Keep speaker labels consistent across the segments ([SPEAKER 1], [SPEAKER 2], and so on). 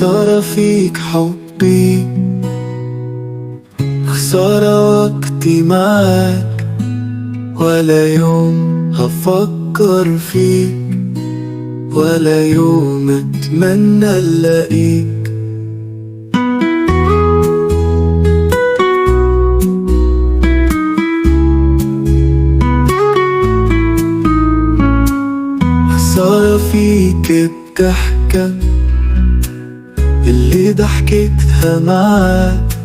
[SPEAKER 1] خسارة فيك حبي، خسارة وقتي معاك، ولا يوم هفكر فيك، ولا يوم اتمنى الاقيك. خسارة فيك الضحكة اللي ضحكتها معاك،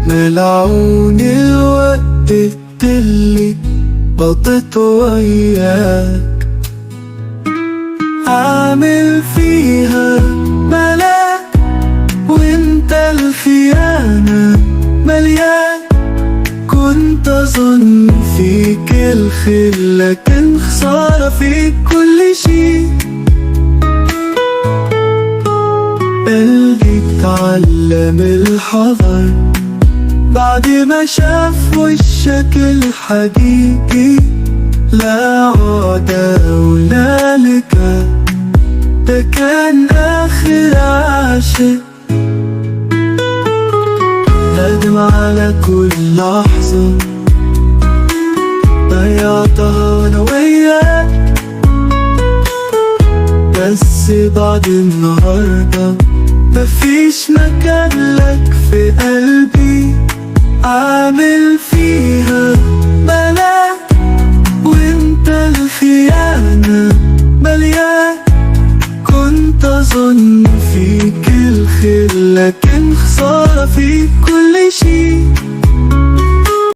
[SPEAKER 1] ملعون الوقت اللي قضيته وياك. عامل فيها ملاك وانت الخيانة مليان، كنت اظن فيك الخير لكن خسارة فيك كل شي. قلبي اتعلم الحذر بعد ما شاف وشك الحقيقي، لا عودة ولا لقاء، ده كان آخر عاشق. ندم على كل لحظة ضيعتها أنا وياك، بس بعد النهاردة مفيش مكان لك في قلبي. عامل